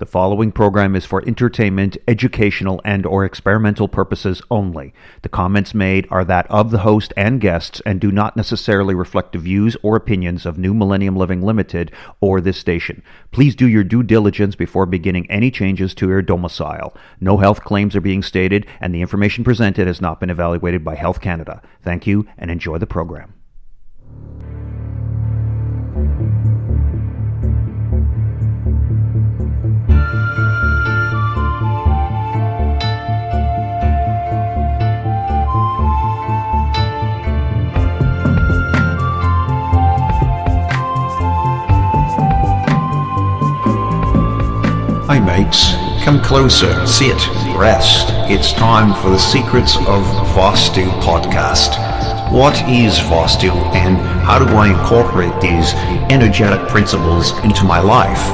The following program is for entertainment, educational, and/or experimental purposes only. The comments made are that of the host and guests and do not necessarily reflect the views or opinions of New Millennium Living Limited or this station. Please do your due diligence before beginning any changes to your domicile. No health claims are being stated, and the information presented has not been evaluated by Health Canada. Thank you, and enjoy the program. Hi mates, come closer, sit, rest. It's time for the Secrets of Vastu podcast. What is Vastu and how do I incorporate these energetic principles into my life?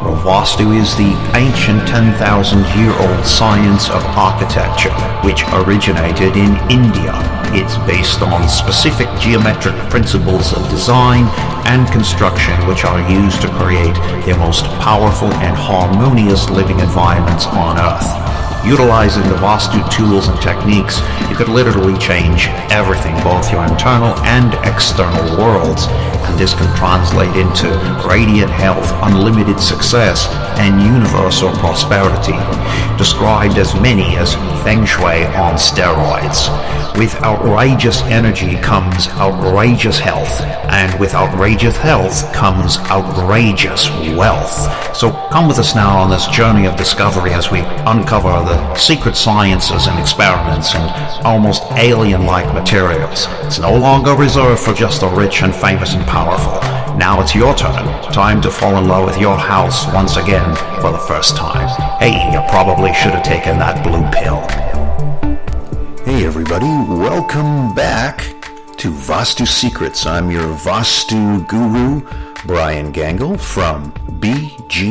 Well, Vastu is the ancient 10,000-year-old science of architecture which originated in India. It's based on specific geometric principles of design and construction which are used to create the most powerful and harmonious living environments on Earth. Utilizing the Vastu tools and techniques, you could literally change everything, both your internal and external worlds, and this can translate into radiant health, unlimited success, and universal prosperity, described as many as Feng Shui on steroids. With outrageous energy comes outrageous health, and with outrageous health comes outrageous wealth. So come with us now on this journey of discovery as we uncover the secret sciences and experiments and almost alien-like materials. It's no longer reserved for just the rich and famous and powerful. Now it's your turn. Time to fall in love with your house once again for the first time. Hey, you probably should have taken that blue pill. Hey everybody, welcome back to Vastu Secrets. I'm your Vastu guru, Brian Gangle from bgangel.com.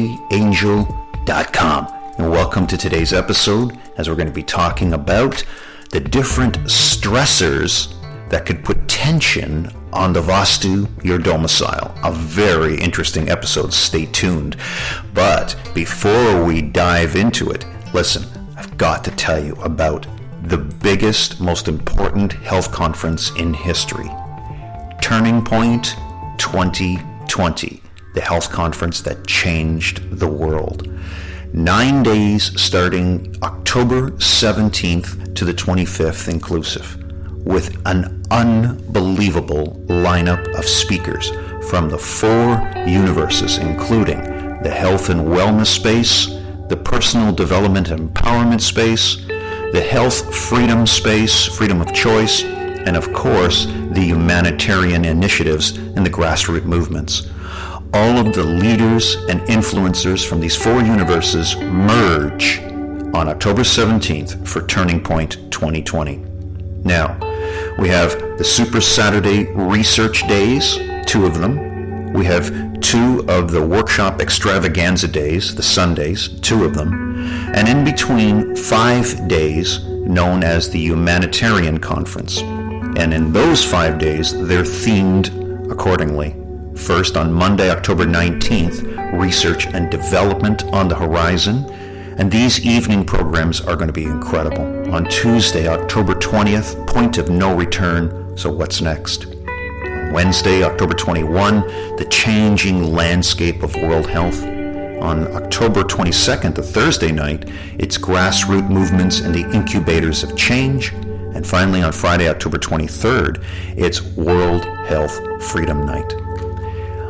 And welcome to today's episode, as we're going to be talking about the different stressors that could put tension on the Vastu, your domicile. A very interesting episode, stay tuned. But before we dive into it, listen, I've got to tell you about the biggest, most important health conference in history. Turning Point 2020, the health conference that changed the world. 9 days starting October 17th to the 25th inclusive, with an unbelievable lineup of speakers from the 4 universes, including the health and wellness space, the personal development and empowerment space, the health freedom space, freedom of choice, and of course, the humanitarian initiatives and the grassroots movements. All of the leaders and influencers from these 4 universes merge on October 17th for Turning Point 2020. Now, we have the Super Saturday Research Days, 2 of them. We have 2 of the Workshop Extravaganza Days, the Sundays, 2 of them. And in between, 5 days known as the Humanitarian Conference. And in those 5 days, they're themed accordingly. First, on Monday, October 19th, Research and Development on the Horizon. And these evening programs are going to be incredible. On Tuesday, October 20th, Point of No Return, so what's next? On Wednesday, October 21, The Changing Landscape of World Health. On October 22nd, the Thursday night, it's Grassroots Movements and the Incubators of Change. And finally, on Friday, October 23rd, it's World Health Freedom Night.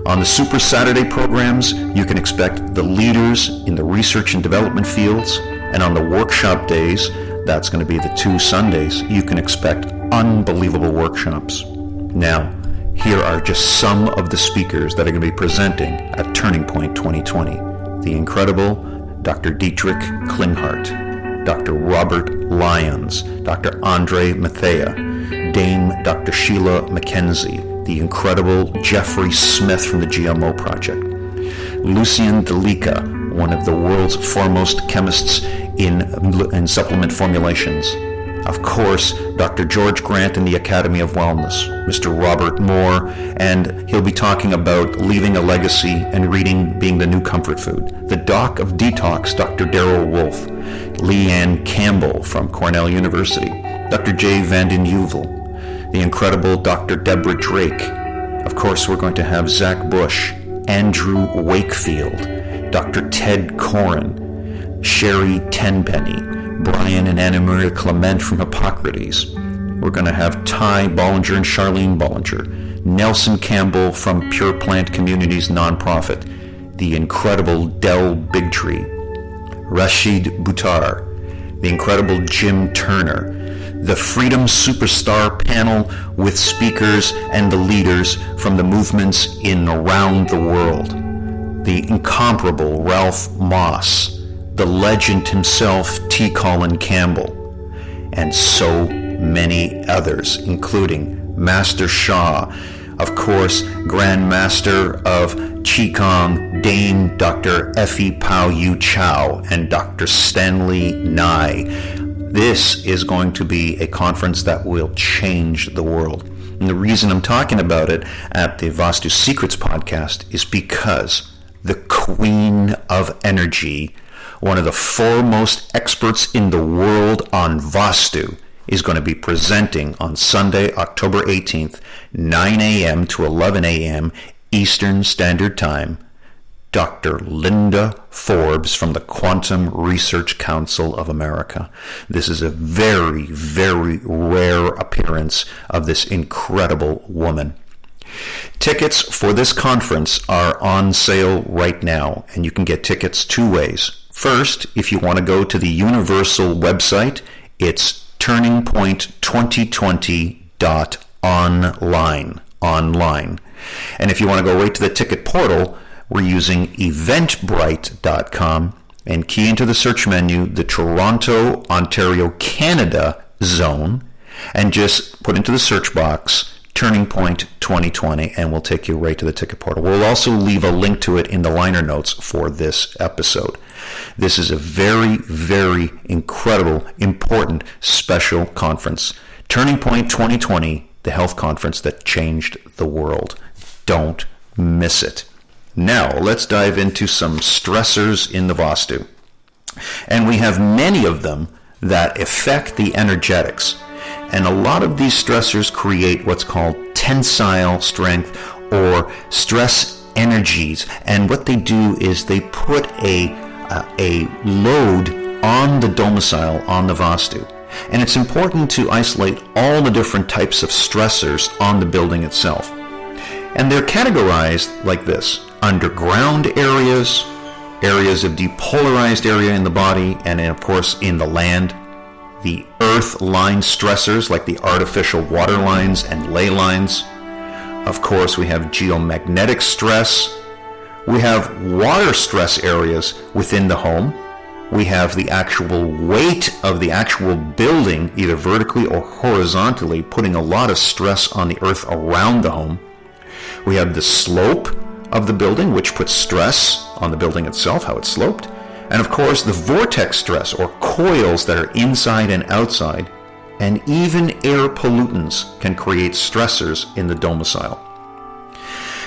On the Super Saturday programs, you can expect the leaders in the research and development fields, and on the workshop days, that's going to be the 2 Sundays, you can expect unbelievable workshops. Now, here are just some of the speakers that are going to be presenting at Turning Point 2020. The incredible Dr. Dietrich Klinghardt, Dr. Robert Lyons, Dr. Andre Mathia, Dame Dr. Sheila McKenzie, the incredible Jeffrey Smith from the GMO Project, Lucien Delica, one of the world's foremost chemists in supplement formulations, Of course, Dr. George Grant in the Academy of Wellness, Mr. Robert Moore, and he'll be talking about leaving a legacy and reading being the new comfort food. The Doc of Detox, Dr. Darrell Wolfe, Leanne Campbell from Cornell University, Dr. Jay Vanden Heuvel, the incredible Dr. Deborah Drake. Of course, we're going to have Zach Bush, Andrew Wakefield, Dr. Ted Coren, Sherry Tenpenny, Brian and Anna Maria Clement from Hippocrates. We're going to have Ty Bollinger and Charlene Bollinger, Nelson Campbell from Pure Plant Communities nonprofit, the incredible Del Bigtree, Rashid Buttar, the incredible Jim Turner, the Freedom Superstar panel with speakers and the leaders from the movements in around the world, the incomparable Ralph Moss, the legend himself, T. Colin Campbell, and so many others, including Master Shah, of course, Grand Master of Qigong, Dame Dr. Effie Pao Yu Chow, and Dr. Stanley Nye. This is going to be a conference that will change the world. And the reason I'm talking about it at the Vastu Secrets podcast is because the Queen of Energy, one of the foremost experts in the world on Vastu, is going to be presenting on Sunday, October 18th, 9 a.m. to 11 a.m. Eastern Standard Time. Dr. Linda Forbes from the Quantum Research Council of America. This is a very, very rare appearance of this incredible woman. Tickets for this conference are on sale right now, and you can get tickets two ways. First, if you want to go to the Universal website, it's turningpoint2020.online. And if you want to go right to the ticket portal, we're using eventbrite.com and key into the search menu the Toronto, Ontario, Canada zone and just put into the search box Turning Point 2020 and we'll take you right to the ticket portal. We'll also leave a link to it in the liner notes for this episode. This is a very, very incredible, important, special conference. Turning Point 2020, the health conference that changed the world. Don't miss it. Now, let's dive into some stressors in the Vastu. And we have many of them that affect the energetics. And a lot of these stressors create what's called tensile strength or stress energies. And what they do is they put a load on the domicile, on the Vastu. And it's important to isolate all the different types of stressors on the building itself. And they're categorized like this: underground areas, areas of depolarized area in the body, and of course in the land. The earth line stressors like the artificial water lines and ley lines. Of course, we have geomagnetic stress. We have water stress areas within the home. We have the actual weight of the actual building, either vertically or horizontally, putting a lot of stress on the earth around the home. We have the slope of the building, which puts stress on the building itself, how it's sloped. And of course, the vortex stress, or coils that are inside and outside, and even air pollutants can create stressors in the domicile.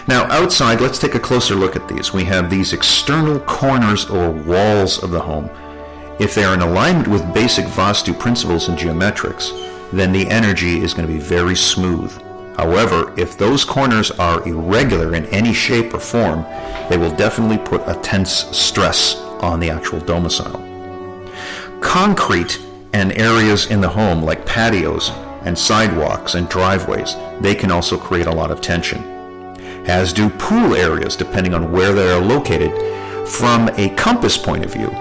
Now, outside, let's take a closer look at these. We have these external corners or walls of the home. If they are in alignment with basic Vastu principles and geometrics, then the energy is going to be very smooth. However, if those corners are irregular in any shape or form, they will definitely put a tense stress on the actual domicile. Concrete and areas in the home like patios and sidewalks and driveways, they can also create a lot of tension. As do pool areas, depending on where they are located from a compass point of view.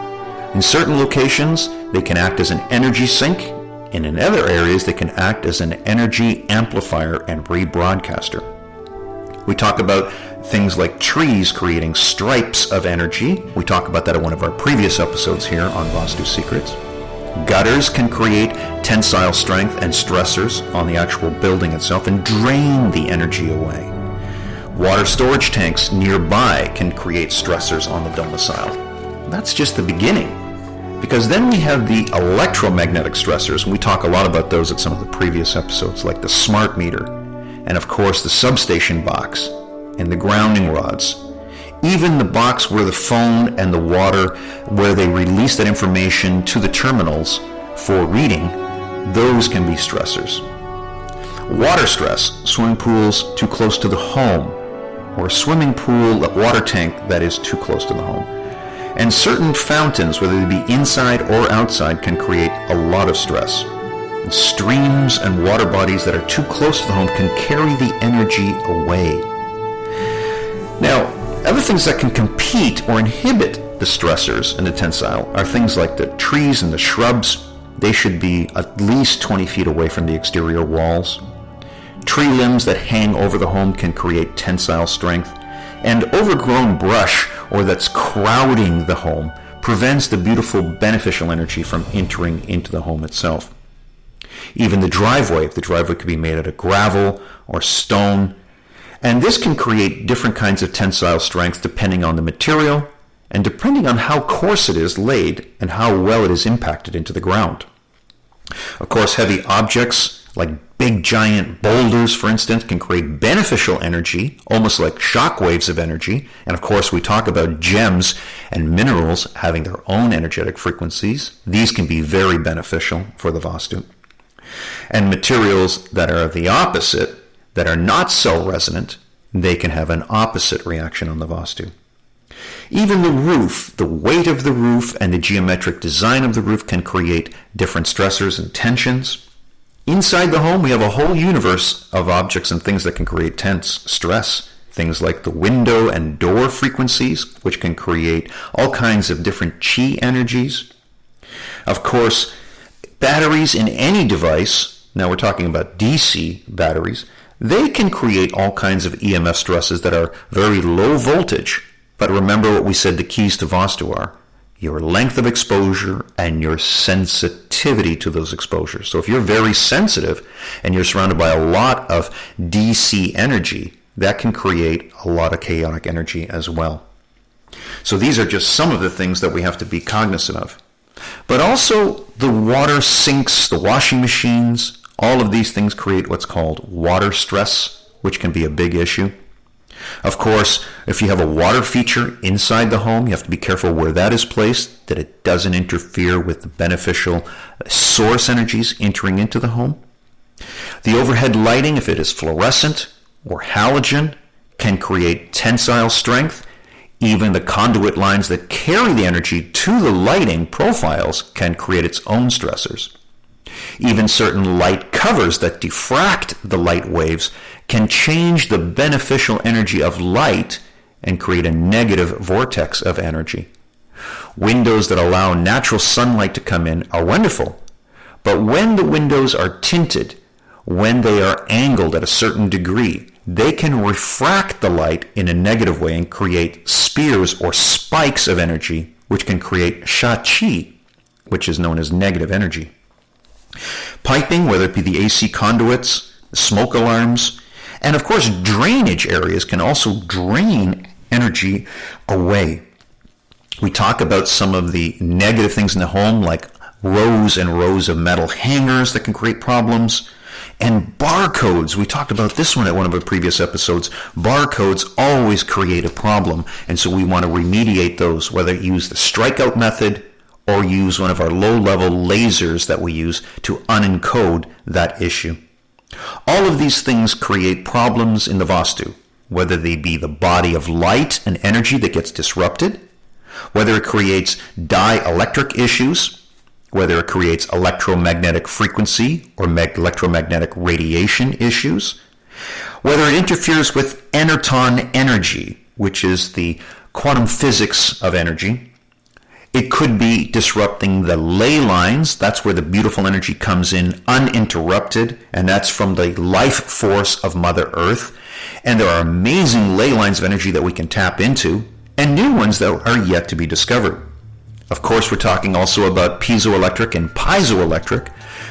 In certain locations, they can act as an energy sink. And in other areas, they can act as an energy amplifier and rebroadcaster. We talk about things like trees creating stripes of energy. We talk about that in one of our previous episodes here on Vastu Secrets. Gutters can create tensile strength and stressors on the actual building itself and drain the energy away. Water storage tanks nearby can create stressors on the domicile. That's just the beginning. Because then we have the electromagnetic stressors, and we talk a lot about those at some of the previous episodes, like the smart meter, and of course the substation box, and the grounding rods. Even the box where the phone and the water, where they release that information to the terminals for reading, those can be stressors. Water stress, swimming pools too close to the home, or a swimming pool, a water tank that is too close to the home. And certain fountains, whether they be inside or outside, can create a lot of stress. And streams and water bodies that are too close to the home can carry the energy away. Now, other things that can compete or inhibit the stressors in the tensile are things like the trees and the shrubs. They should be at least 20 feet away from the exterior walls. Tree limbs that hang over the home can create tensile strength. And overgrown brush, or that's crowding the home, prevents the beautiful beneficial energy from entering into the home itself. Even the driveway, if the driveway could be made out of gravel or stone, and this can create different kinds of tensile strength depending on the material and depending on how coarse it is laid and how well it is impacted into the ground. Of course, heavy objects like big giant boulders, for instance, can create beneficial energy, almost like shock waves of energy. And of course, we talk about gems and minerals having their own energetic frequencies. These can be very beneficial for the Vastu. And materials that are the opposite, that are not cell resonant, they can have an opposite reaction on the Vastu. Even the roof, the weight of the roof and the geometric design of the roof can create different stressors and tensions. Inside the home, we have a whole universe of objects and things that can create tense stress. Things like the window and door frequencies, which can create all kinds of different chi energies. Of course, batteries in any device, now we're talking about DC batteries, they can create all kinds of EMF stresses that are very low voltage. But remember what we said the keys to Vastu are: your length of exposure and your sensitivity to those exposures. So if you're very sensitive and you're surrounded by a lot of DC energy, that can create a lot of chaotic energy as well. So these are just some of the things that we have to be cognizant of. But also the water sinks, the washing machines, all of these things create what's called water stress, which can be a big issue. Of course, if you have a water feature inside the home, you have to be careful where that is placed, that it doesn't interfere with the beneficial source energies entering into the home. The overhead lighting, if it is fluorescent or halogen, can create tensile strength. Even the conduit lines that carry the energy to the lighting profiles can create its own stressors. Even certain light covers that diffract the light waves can change the beneficial energy of light and create a negative vortex of energy. Windows that allow natural sunlight to come in are wonderful, but when the windows are tinted, when they are angled at a certain degree, they can refract the light in a negative way and create spears or spikes of energy, which can create sha-chi, which is known as negative energy. Piping, whether it be the AC conduits, smoke alarms, and of course drainage areas can also drain energy away. We talk about some of the negative things in the home, like rows and rows of metal hangers that can create problems. And barcodes, we talked about this one at one of our previous episodes. Barcodes always create a problem, and so we want to remediate those, whether you use the strikeout method or use one of our low-level lasers that we use to unencode that issue. All of these things create problems in the Vastu, whether they be the body of light and energy that gets disrupted, whether it creates dielectric issues, whether it creates electromagnetic frequency or electromagnetic radiation issues, whether it interferes with enerton energy, which is the quantum physics of energy. It could be disrupting the ley lines. That's where the beautiful energy comes in uninterrupted, and that's from the life force of Mother Earth. And there are amazing ley lines of energy that we can tap into, and new ones that are yet to be discovered. Of course, we're talking also about piezoelectric and piezoelectric,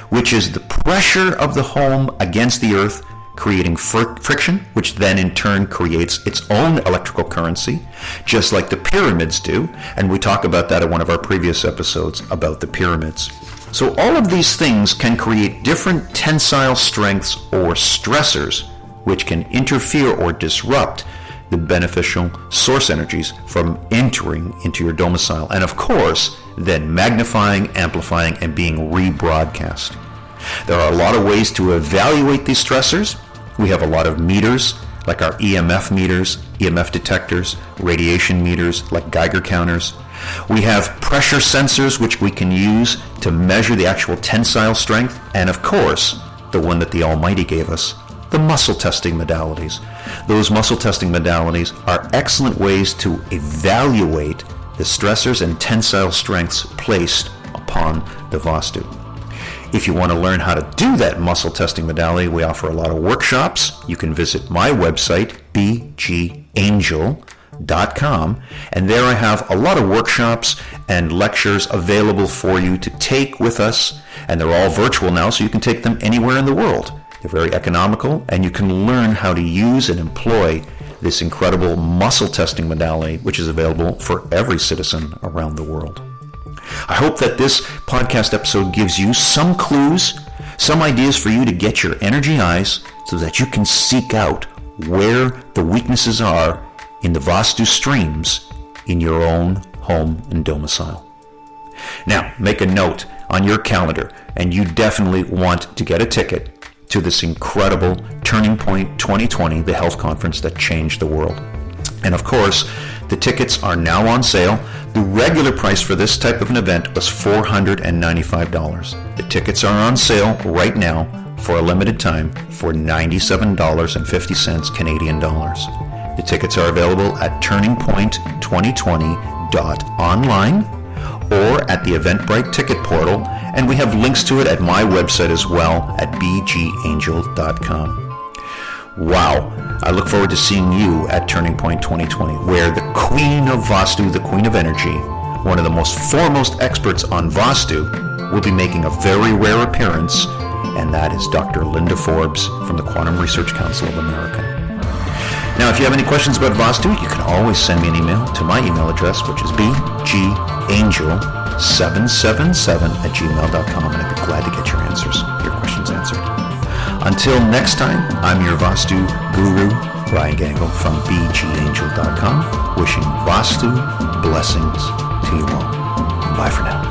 which is the pressure of the home against the earth creating friction, which then in turn creates its own electrical currency, just like the pyramids do. And we talk about that in one of our previous episodes about the pyramids. So all of these things can create different tensile strengths or stressors, which can interfere or disrupt the beneficial source energies from entering into your domicile, and of course, then magnifying, amplifying, and being rebroadcast. There are a lot of ways to evaluate these stressors. We have a lot of meters, like our EMF meters, EMF detectors, radiation meters, like Geiger counters. We have pressure sensors, which we can use to measure the actual tensile strength, and of course, the one that the Almighty gave us, the muscle testing modalities. Those muscle testing modalities are excellent ways to evaluate the stressors and tensile strengths placed upon the Vastu. If you want to learn how to do that muscle testing modality, we offer a lot of workshops. You can visit my website, bgangel.com, and there I have a lot of workshops and lectures available for you to take with us, and they're all virtual now, so you can take them anywhere in the world. They're very economical, and you can learn how to use and employ this incredible muscle testing modality, which is available for every citizen around the world. I hope that this podcast episode gives you some clues, some ideas for you to get your energy eyes so that you can seek out where the weaknesses are in the Vastu streams in your own home and domicile. Now, make a note on your calendar, and you definitely want to get a ticket to this incredible Turning Point 2020, the health conference that changed the world. And of course, the tickets are now on sale. The regular price for this type of an event was $495. The tickets are on sale right now for a limited time for $97.50 Canadian dollars. The tickets are available at turningpoint2020.online or at the Eventbrite ticket portal, and we have links to it at my website as well at bgangel.com. Wow, I look forward to seeing you at Turning Point 2020, where the Queen of Vastu, the Queen of Energy, one of the most foremost experts on Vastu, will be making a very rare appearance, and that is Dr. Linda Forbes from the Quantum Research Council of America. Now, if you have any questions about Vastu, you can always send me an email to my email address, which is bgangel777@gmail.com, and I'd be glad to get your questions answered. Until next time, I'm your Vastu guru, Ryan Gangle from bgangel.com, wishing Vastu blessings to you all. Bye for now.